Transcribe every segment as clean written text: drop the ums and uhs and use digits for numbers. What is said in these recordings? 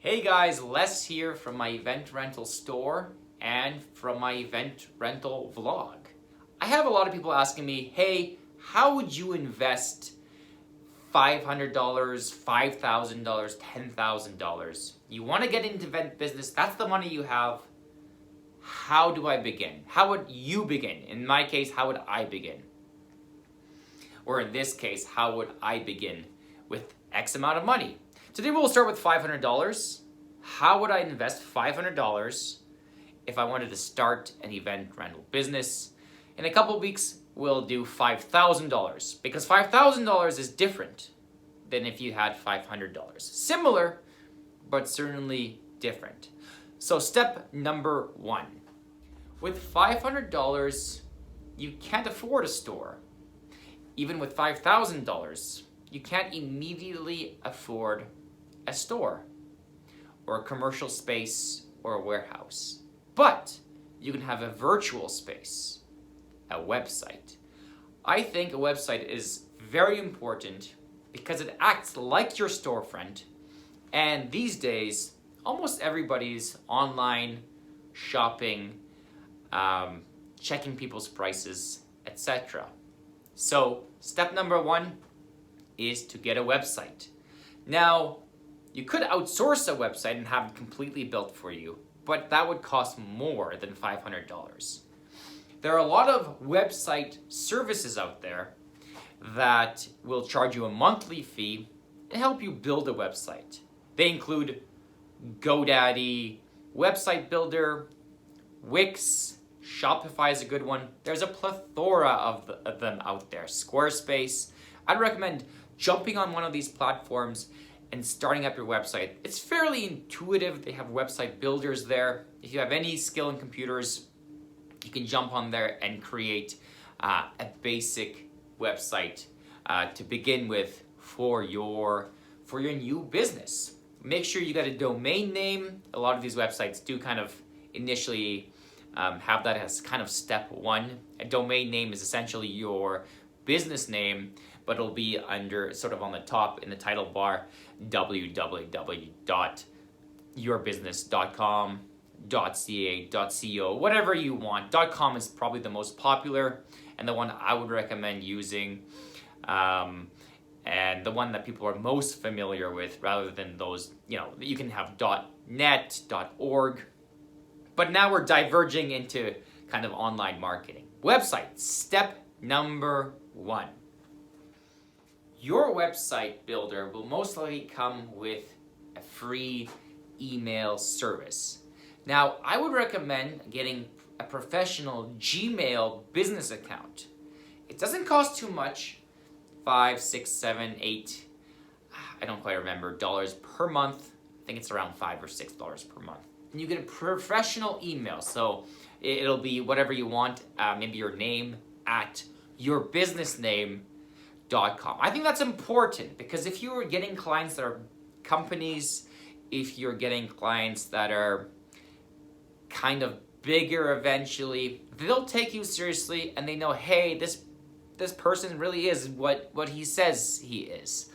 Hey guys, Les here from my event rental store and from my event rental vlog. I have a lot of people asking me, hey, how would you invest $500, $5,000, $10,000? You want to get into event business, that's the money you have. How do I begin? How would you begin? In my case, how would I begin? Or in this case, how would I begin with X amount of money? Today we'll start with $500. How would I invest $500 if I wanted to start an event rental business? In a couple of weeks, we'll do $5,000 because $5,000 is different than if you had $500. Similar, but certainly different. So step number one. With $500, you can't afford a store. Even with $5,000, you can't immediately afford a store or a commercial space or a warehouse. But you can have a virtual space, a website. I think a website is very important because it acts like your storefront, and these days, almost everybody's online shopping, checking people's prices, etc. So step number one is to get a website. Now, you could outsource a website and have it completely built for you, but that would cost more than $500. There are a lot of website services out there that will charge you a monthly fee to help you build a website. They include GoDaddy, Website Builder, Wix, Shopify is a good one. There's a plethora of them out there. Squarespace. I'd recommend jumping on one of these platforms and starting up your website. It's fairly intuitive. They have website builders there. If you have any skill in computers, you can jump on there and create a basic website to begin with for your new business. Make sure you got a domain name. A lot of these websites do kind of initially have that as kind of step one. A domain name is essentially your business name, but it'll be under sort of on the top in the title bar, www.yourbusiness.com, .ca, .co, whatever you want. .com is probably the most popular and the one I would recommend using, and the one that people are most familiar with rather than those, you can have .net, .org. But now we're diverging into kind of online marketing. Website, step number one. Your website builder will most likely come with a free email service. Now, I would recommend getting a professional Gmail business account. It doesn't cost too much, $5, $6, $7, $8, I don't quite remember, dollars per month. I think it's around $5 or $6 per month. And you get a professional email, so it'll be whatever you want, maybe your name at yourbusinessname.com. I think that's important because if you're getting clients that are companies, if you're getting clients that are kind of bigger eventually, they'll take you seriously and they know, hey, this person really is what he says he is.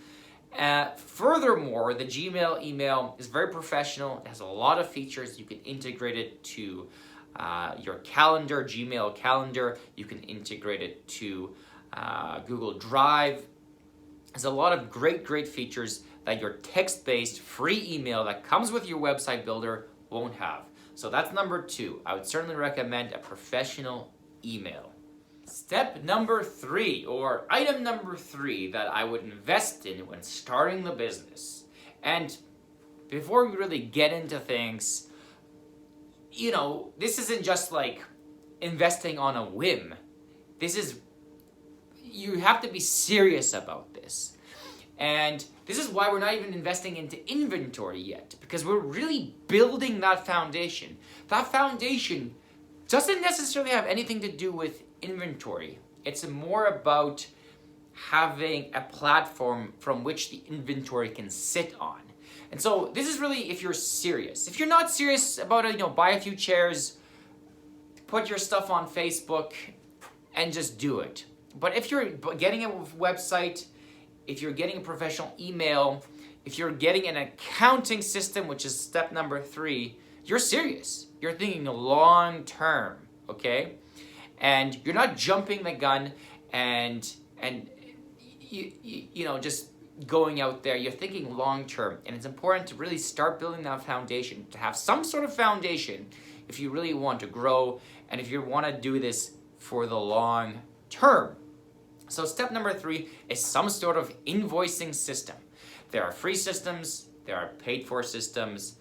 Furthermore, the Gmail email is very professional. It has a lot of features. You can integrate it to your calendar, Gmail calendar. You can integrate it to Google Drive. There's a lot of great features that your text-based free email that comes with your website builder won't have. So that's number two. I would certainly recommend a professional email. Step number three, or item number three that I would invest in when starting the business. And before we really get into things, this isn't just like investing on a whim. You have to be serious about this. And this is why we're not even investing into inventory yet, because we're really building that foundation. That foundation doesn't necessarily have anything to do with inventory. It's more about having a platform from which the inventory can sit on. And so this is really if you're serious. If you're not serious about it, buy a few chairs, put your stuff on Facebook, and just do it. But if you're getting a website, if you're getting a professional email, if you're getting an accounting system, which is step number 3, you're serious. You're thinking long term, okay? And you're not jumping the gun and you know, just going out there. You're thinking long term, and it's important to really start building that foundation, to have some sort of foundation if you really want to grow and if you want to do this for the long term. So step number 3 is some sort of invoicing system. There are free systems, there are paid for systems.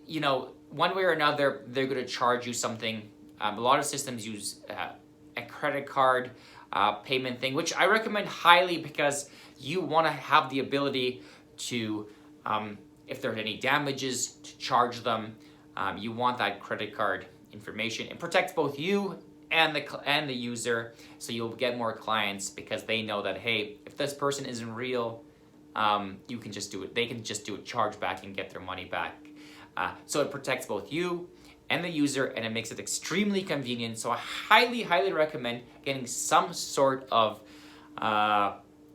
You know, one way or another, they're going to charge you something. A lot of systems use a credit card payment thing, which I recommend highly because you want to have the ability to, if there are any damages, to charge them. You want that credit card information. It protects both you and the user, so you'll get more clients because they know that, hey, if this person isn't real, you can just do it. They can just do a chargeback and get their money back. So it protects both you and the user, and it makes it extremely convenient. So I highly, highly recommend getting some sort of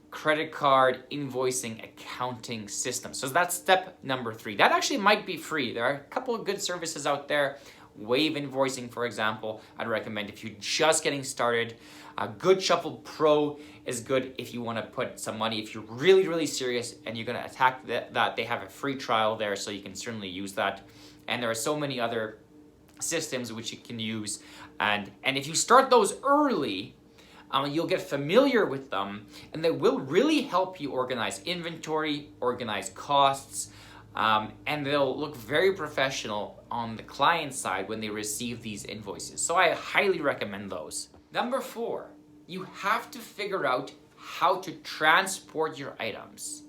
credit card invoicing accounting system. So that's step number 3. That actually might be free. There are a couple of good services out there. Wave Invoicing, for example, I'd recommend if you're just getting started. Good Shuffle Pro is good if you want to put some money. If you're really, really serious and you're going to attack that, they have a free trial there, so you can certainly use that. And there are so many other systems which you can use. And if you start those early, you'll get familiar with them, and they will really help you organize inventory, organize costs, and they'll look very professional on the client side when they receive these invoices. So I highly recommend those. Number 4, you have to figure out how to transport your items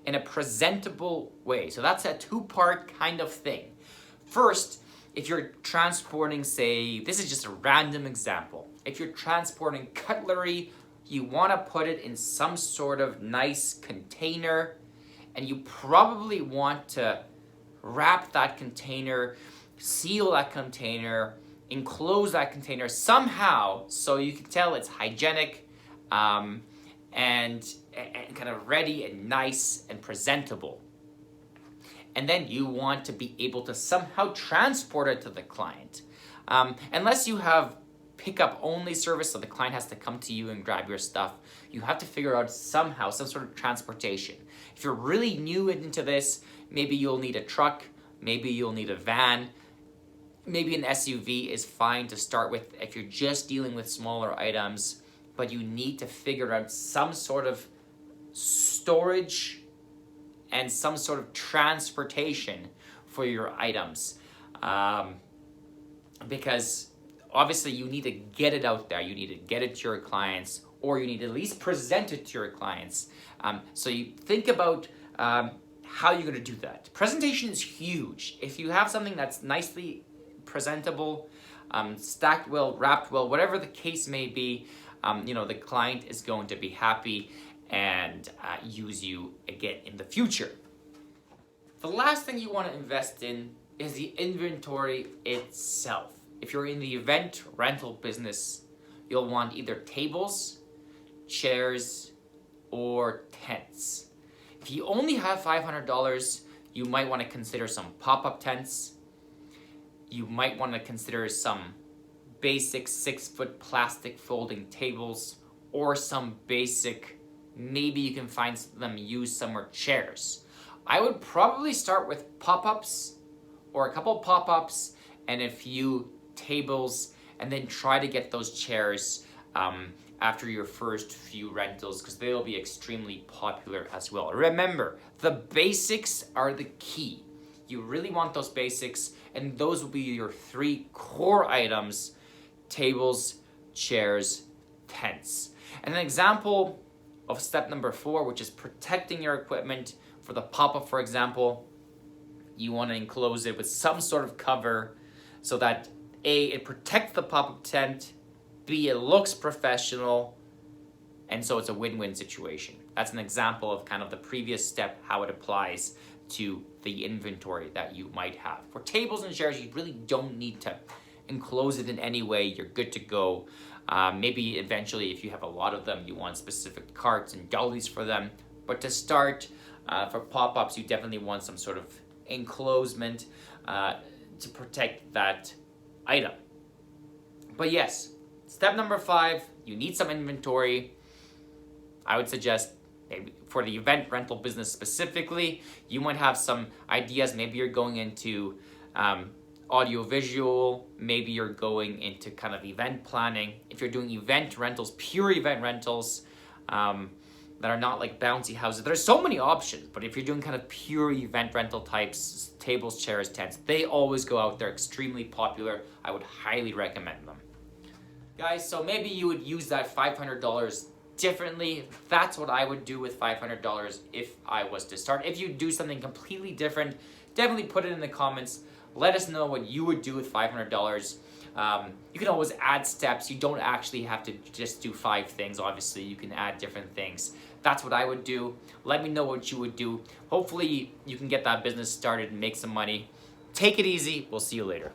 in a presentable way. So that's a 2-part kind of thing. First, if you're transporting, say, this is just a random example. If you're transporting cutlery, you want to put it in some sort of nice container, and you probably want to wrap that container, seal that container, enclose that container somehow so you can tell it's hygienic and kind of ready and nice and presentable. And then you want to be able to somehow transport it to the client. Unless you have pickup only service, so the client has to come to you and grab your stuff, you have to figure out somehow some sort of transportation. If you're really new into this, maybe you'll need a truck, maybe you'll need a van, maybe an SUV is fine to start with if you're just dealing with smaller items, but you need to figure out some sort of storage and some sort of transportation for your items. Because obviously you need to get it out there, you need to get it to your clients, or you need to at least present it to your clients. So you think about how you're gonna do that. Presentation is huge. If you have something that's nicely presentable, stacked well, wrapped well, whatever the case may be, the client is going to be happy and use you again in the future. The last thing you want to invest in is the inventory itself. If you're in the event rental business, you'll want either tables, chairs, or tents. If you only have $500, you might want to consider some pop-up tents. You might want to consider some basic 6-foot plastic folding tables, or some basic, maybe you can find them used somewhere, chairs. I would probably start with pop-ups, or a couple pop-ups and a few tables, and then try to get those chairs after your first few rentals, because they'll be extremely popular as well. Remember, the basics are the key. You really want those basics, and those will be your 3 core items: tables, chairs, tents. And an example of step number 4, which is protecting your equipment. For the pop-up, for example, you want to enclose it with some sort of cover so that A, it protects the pop-up tent, B, it looks professional, and so it's a win-win situation. That's an example of kind of the previous step, how it applies to the inventory that you might have. For tables and chairs, you really don't need to enclose it in any way. You're good to go. Maybe eventually, if you have a lot of them, you want specific carts and dollies for them. But to start, for pop-ups, you definitely want some sort of enclosement to protect that item. But yes, step number 5, you need some inventory. I would suggest maybe for the event rental business specifically, you might have some ideas. Maybe you're going into audio-visual, maybe you're going into kind of event planning. If you're doing event rentals, pure event rentals, that are not like bouncy houses. There's so many options, but if you're doing kind of pure event rental types, tables, chairs, tents, they always go out. They're extremely popular. I would highly recommend them. Guys, so maybe you would use that $500 differently. That's what I would do with $500 if I was to start. If you do something completely different, definitely put it in the comments. Let us know what you would do with $500. You can always add steps. You don't actually have to just do 5 things. Obviously, you can add different things. That's what I would do. Let me know what you would do. Hopefully, you can get that business started and make some money. Take it easy. We'll see you later.